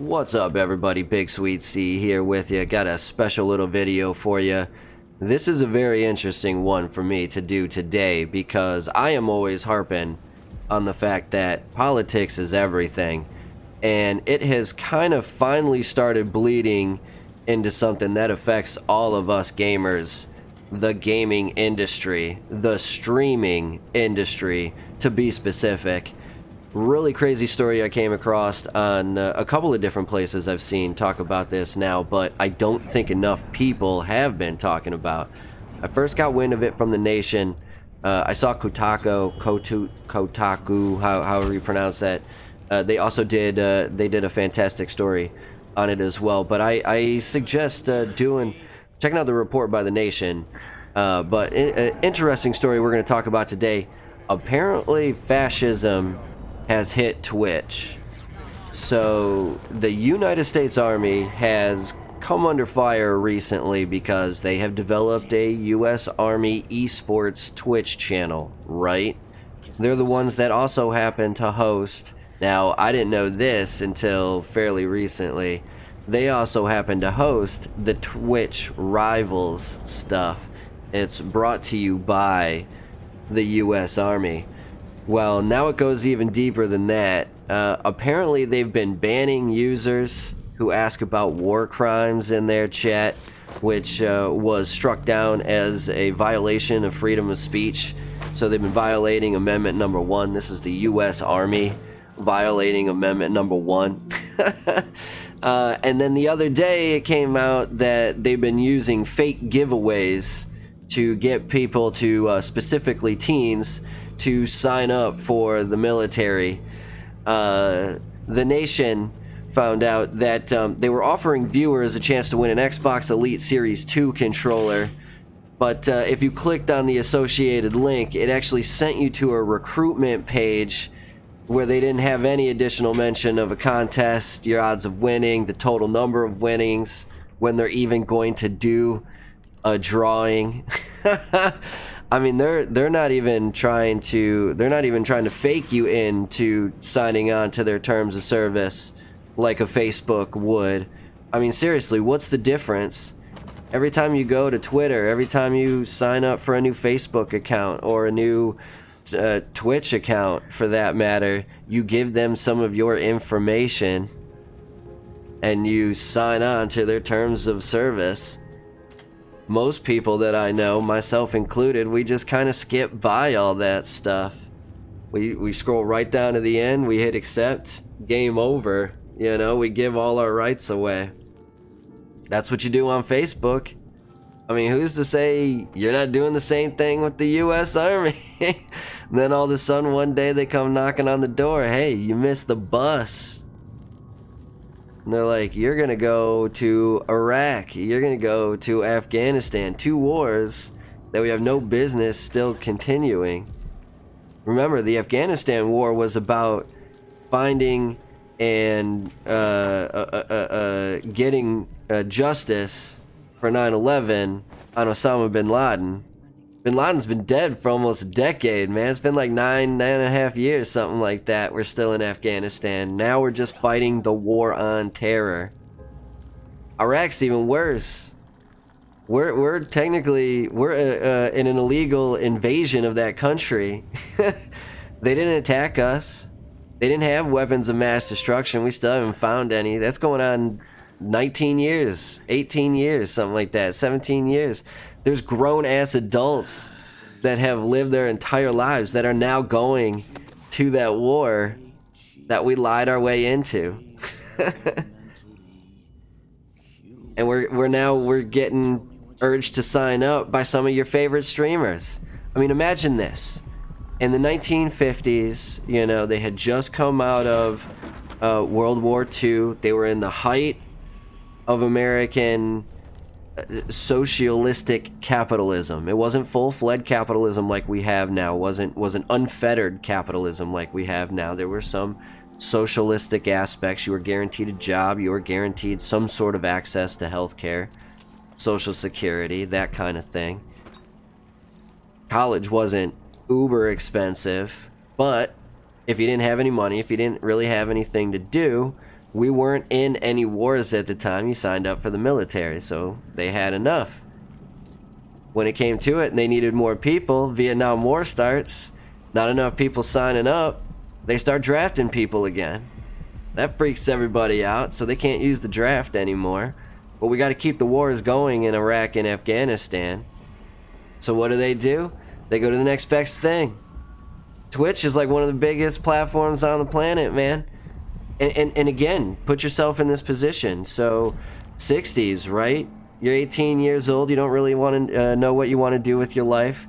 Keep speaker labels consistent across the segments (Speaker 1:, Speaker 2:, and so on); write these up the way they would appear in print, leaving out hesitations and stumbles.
Speaker 1: What's up, everybody? BigSweetC here with you. Got a special little video for you. This is a very interesting one for me to do today because I am always harping on the fact that politics is everything, and it has kind of finally started bleeding into something that affects all of us gamers, the gaming industry, the streaming industry, to be specific. Really crazy story I came across on a couple of different places I've seen talk about this now, but I don't think enough people have been talking about. I first got wind of it from The Nation. I saw Kotaku, however you pronounce that. They also did a fantastic story on it as well. But I suggest checking out the report by The Nation. But interesting story we're going to talk about today. Apparently, fascism has hit Twitch. So the United States Army has come under fire recently because they have developed a US Army esports Twitch channel, right? They're the ones that also happen to host, now I didn't know this until fairly recently, they also happen to host the Twitch Rivals stuff. It's brought to you by the US Army. Well, now it goes even deeper than that. Apparently they've been banning users who ask about war crimes in their chat, which was struck down as a violation of freedom of speech. So they've been violating Amendment number 1. This is the US Army violating Amendment number 1. And then the other day it came out that they've been using fake giveaways to get people to, specifically teens, to sign up for the military. The Nation found out that they were offering viewers a chance to win an Xbox Elite Series 2 controller, but if you clicked on the associated link, it actually sent you to a recruitment page where they didn't have any additional mention of a contest, your odds of winning, the total number of winnings, when they're even going to do a drawing. I mean, they're not even trying to fake you into signing on to their terms of service like a Facebook would. I mean, seriously, what's the difference? Every time you go to Twitter, every time you sign up for a new Facebook account or a new Twitch account for that matter, you give them some of your information and you sign on to their terms of service. Most people that I know, myself included, we just kind of skip by all that stuff. We scroll right down to the end, we hit accept, game over. You know, we give all our rights away. That's what you do on Facebook. I mean, who's to say you're not doing the same thing with the US Army? And then all of a sudden one day they come knocking on the door, hey, you missed the bus. And they're like, you're gonna go to Iraq, you're gonna go to Afghanistan, 2 wars that we have no business still continuing. Remember, the Afghanistan war was about finding and getting justice for 9/11 on Osama bin Laden. Bin Laden's been dead for almost a decade, man. It's been like 9.5 years, something like that. We're still in Afghanistan. Now we're just fighting the war on terror. Iraq's even worse. We're technically in an illegal invasion of that country. They didn't attack us. They didn't have weapons of mass destruction. We still haven't found any. That's going on 19 years, 18 years, something like that, 17 years. There's grown-ass adults that have lived their entire lives that are now going to that war that we lied our way into. And we're getting urged to sign up by some of your favorite streamers. I mean, imagine this. In the 1950s, you know, they had just come out of World War II. They were in the height of American socialistic capitalism. It wasn't full-fledged capitalism like we have now. It wasn't unfettered capitalism like we have now. There were some socialistic aspects. You were guaranteed a job. You were guaranteed some sort of access to healthcare, Social Security, that kind of thing. College wasn't uber expensive, but if you didn't have any money, if you didn't really have anything to do, We weren't in any wars at the time you signed up for the military, so they had enough. When it came to it and they needed more people, Vietnam War starts, not enough people signing up, they start drafting people again. That freaks everybody out, so they can't use the draft anymore. But we got to keep the wars going in Iraq and Afghanistan. So what do? They go to the next best thing. Twitch is like one of the biggest platforms on the planet, man. And again, put yourself in this position. So 60s, right? You're 18 years old. You don't really want to know what you want to do with your life.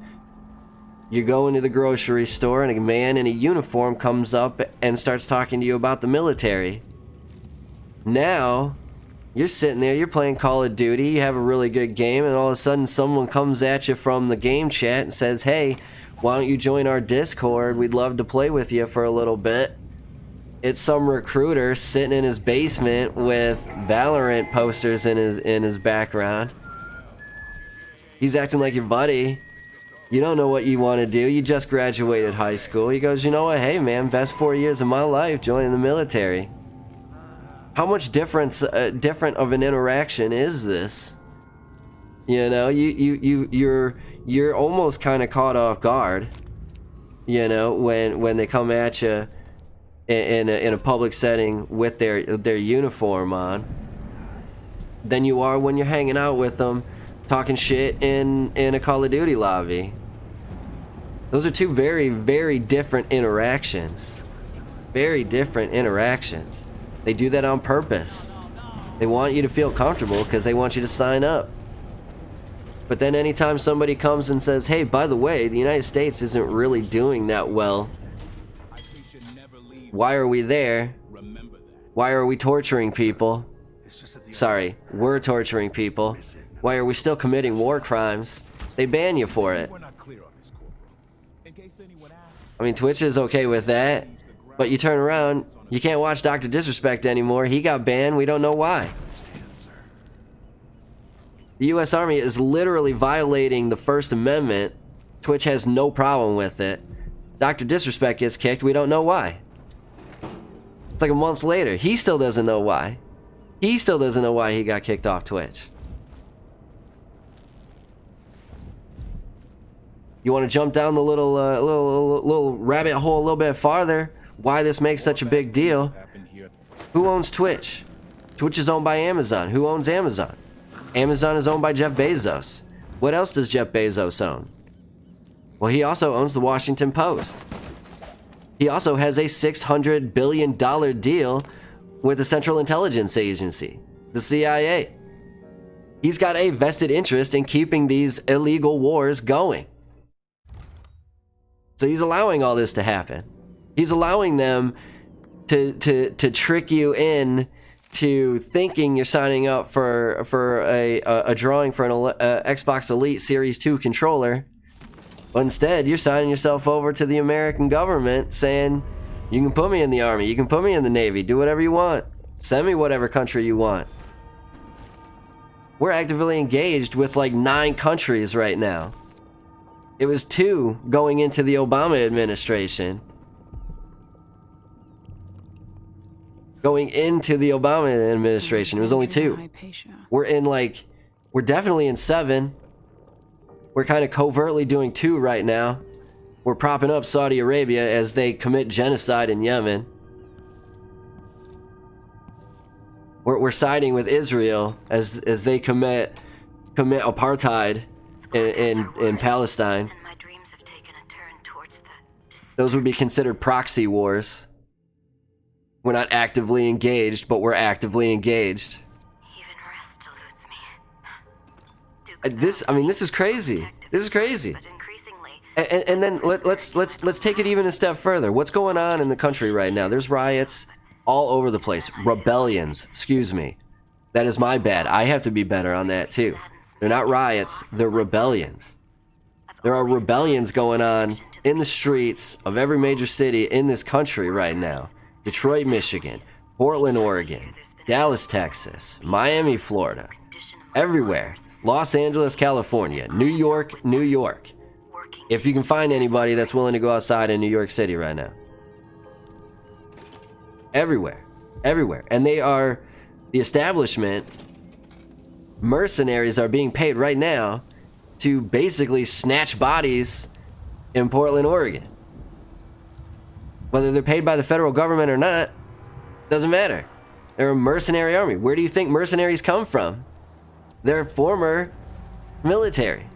Speaker 1: You go into the grocery store and a man in a uniform comes up and starts talking to you about the military. Now, you're sitting there, you're playing Call of Duty, you have a really good game, and all of a sudden someone comes at you from the game chat and says, hey, why don't you join our Discord? We'd love to play with you for a little bit. It's some recruiter sitting in his basement with Valorant posters in his background. He's acting like your buddy. You don't know what you want to do. You just graduated high school. He goes, you know what? Hey, man, best 4 years of my life joining the military. How much different of an interaction is this? You know, you're almost kind of caught off guard. You know, when they come at you in a public setting with their uniform on, than you are when you're hanging out with them, talking shit in a Call of Duty lobby. Those are two very, very different interactions. Very different interactions. They do that on purpose. They want you to feel comfortable because they want you to sign up. But then anytime somebody comes and says, hey, by the way, the United States isn't really doing that well. Why are we there? Why are we torturing people? Sorry, we're torturing people. Why are we still committing war crimes? They ban you for it. I mean, Twitch is okay with that, but you turn around, you can't watch Dr. Disrespect anymore. He got banned. We don't know why. The U.S. Army is literally violating the First Amendment. Twitch has no problem with it. Dr. Disrespect gets kicked. We don't know why. It's like a month later. He still doesn't know why. He still doesn't know why he got kicked off Twitch. You want to jump down the little rabbit hole a little bit farther? Why this makes such a big deal? Who owns Twitch? Twitch is owned by Amazon. Who owns Amazon? Amazon is owned by Jeff Bezos. What else does Jeff Bezos own? Well, he also owns the Washington Post. He also has a $600 billion deal with the Central Intelligence Agency, the CIA. He's got a vested interest in keeping these illegal wars going. So he's allowing all this to happen. He's allowing them to trick you in to thinking you're signing up for a drawing for an Xbox Elite Series 2 controller. But instead, you're signing yourself over to the American government saying, you can put me in the Army, you can put me in the Navy, do whatever you want. Send me whatever country you want. We're actively engaged with like 9 countries right now. It was 2 going into the Obama administration. Going into the Obama administration, it was only 2. We're definitely in 7. We're kind of covertly doing 2 right now. We're propping up Saudi Arabia as they commit genocide in Yemen. We're siding with Israel as they commit apartheid in Palestine. Those would be considered proxy wars. We're not actively engaged, but we're actively engaged. This is crazy. This is crazy. And then let's take it even a step further. What's going on in the country right now? There's riots all over the place. Rebellions. Excuse me. That is my bad. I have to be better on that too. They're not riots. They're rebellions. There are rebellions going on in the streets of every major city in this country right now. Detroit, Michigan, Portland, Oregon, Dallas, Texas, Miami, Florida, everywhere. Los Angeles, California, New York, New York. If you can find anybody that's willing to go outside in New York City right now. Everywhere. everywhere. And they are the establishment. Mercenaries are being paid right now to basically snatch bodies in Portland, Oregon. Whether they're paid by the federal government or not, doesn't matter. They're a mercenary army. Where do you think mercenaries come from? They're former military.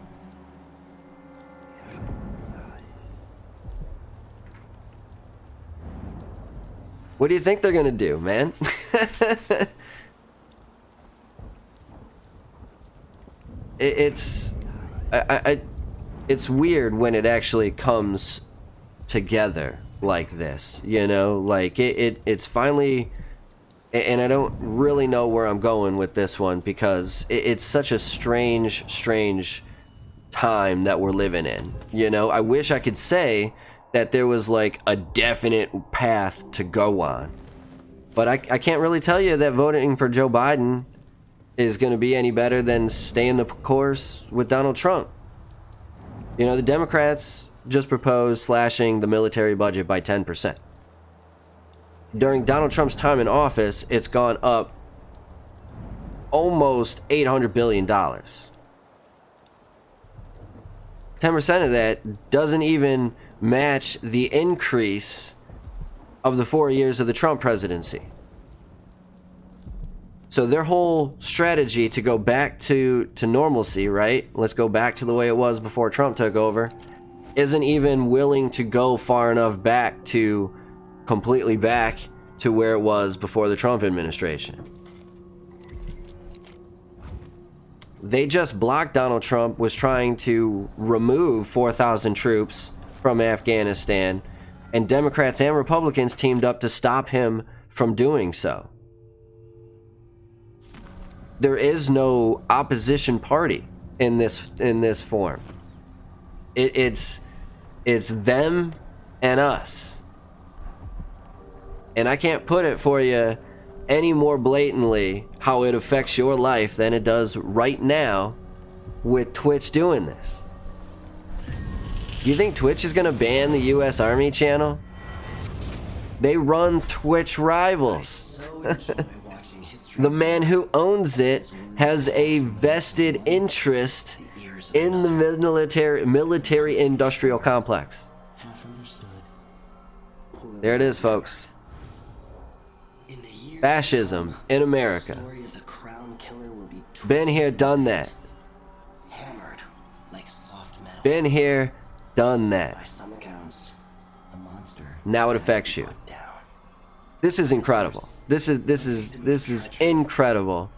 Speaker 1: What do you think they're gonna do, man? It's weird when it actually comes together like this, you know? Like it's finally, and I don't really know where I'm going with this one because it's such a strange time that we're living in, you know? I wish I could say that there was like a definite path to go on, but I can't really tell you that voting for Joe Biden is going to be any better than staying the course with Donald Trump. You know, the Democrats just proposed slashing the military budget by 10%. During Donald Trump's time in office, it's gone up almost $800 billion. 10% of that doesn't even match the increase of the 4 years of the Trump presidency. So their whole strategy to go back to normalcy, right? Let's go back to the way it was before Trump took over, isn't even willing to go far enough back to completely back to where it was before the Trump administration. They just blocked Donald Trump was trying to remove 4,000 troops from Afghanistan, and Democrats and Republicans teamed up to stop him from doing so. There is no opposition party in this form. It's them and us. And I can't put it for you any more blatantly how it affects your life than it does right now with Twitch doing this. You think Twitch is gonna ban the US Army channel? They run Twitch Rivals. The man who owns it has a vested interest in the military industrial complex. There it is, folks. Fascism in America. Been here, done that. Been here, done that. Now it affects you. This is incredible. This is incredible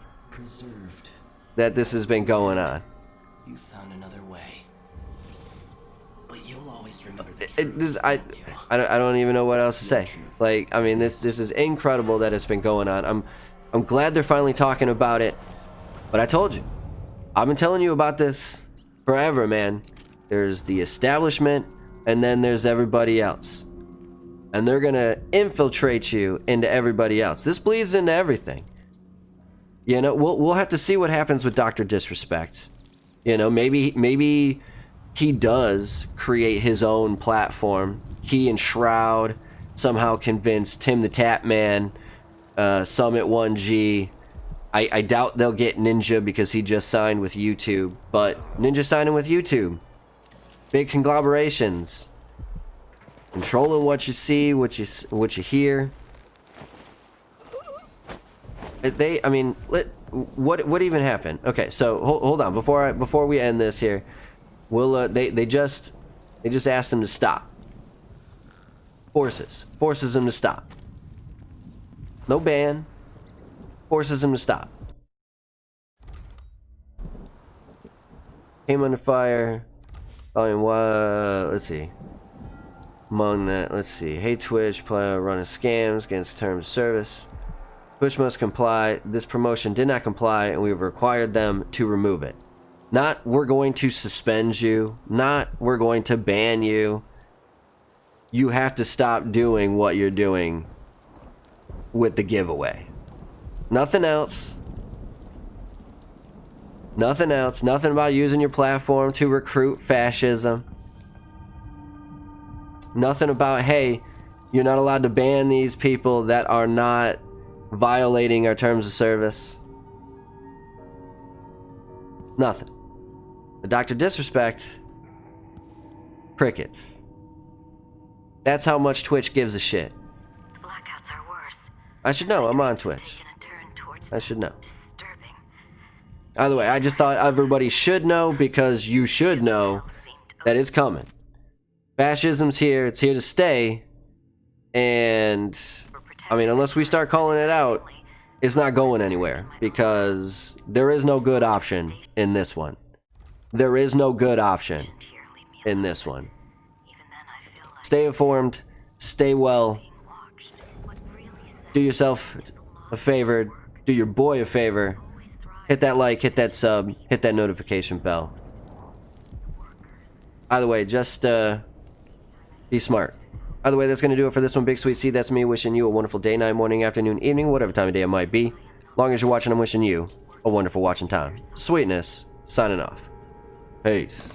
Speaker 1: that this has been going on.
Speaker 2: You found another way, but you'll always remember the truth.
Speaker 1: I don't even know what else to say. Like, I mean, this is incredible that it's been going on. I'm glad they're finally talking about it. But I told you, I've been telling you about this forever, man. There's the establishment, and then there's everybody else. And they're gonna infiltrate you into everybody else. This bleeds into everything. You know, we'll have to see what happens with Dr. Disrespect. You know, maybe he does create his own platform. He and Shroud somehow convinced Tim the Tap Man, Summit 1G. I doubt they'll get Ninja because he just signed with YouTube. But Ninja signing with YouTube. Big conglomerations. Controlling what you see, what you hear. I mean, what even happened? Okay, so hold on before we end this here. We'll they just asked him to stop. Forces him to stop. No ban. Forces him to stop. Came under fire. Volume one. Let's see. Among that, let's see. Hey Twitch, running scams against terms of service. Twitch must comply. This promotion did not comply, and we've required them to remove it. Not we're going to suspend you. Not we're going to ban you. You have to stop doing what you're doing with the giveaway. Nothing else. Nothing else. Nothing about using your platform to recruit fascism. Nothing about, hey, you're not allowed to ban these people that are not violating our terms of service? Nothing. The Dr. Disrespect, crickets. That's how much Twitch gives a shit.
Speaker 3: Blackouts are worse.
Speaker 1: I should know, I'm on Twitch.
Speaker 3: Taken a turn towards
Speaker 1: I should know.
Speaker 3: disturbing.
Speaker 1: Either way, I just thought everybody should know because you should know that it's coming. Fascism's here, it's here to stay, and I mean, unless we start calling it out, it's not going anywhere because there is no good option in this one. There is no good option in this one.
Speaker 3: Even then, I feel like
Speaker 1: Stay informed, stay well,
Speaker 3: being watched. What really
Speaker 1: do yourself a favor, do your boy a favor, hit that like, hit that sub, hit that notification bell. Either way, just be smart. Either way, that's going to do it for this one, Big Sweet C. That's me wishing you a wonderful day, night, morning, afternoon, evening, whatever time of day it might be. Long as you're watching, I'm wishing you a wonderful watching time. Sweetness, signing off. Peace.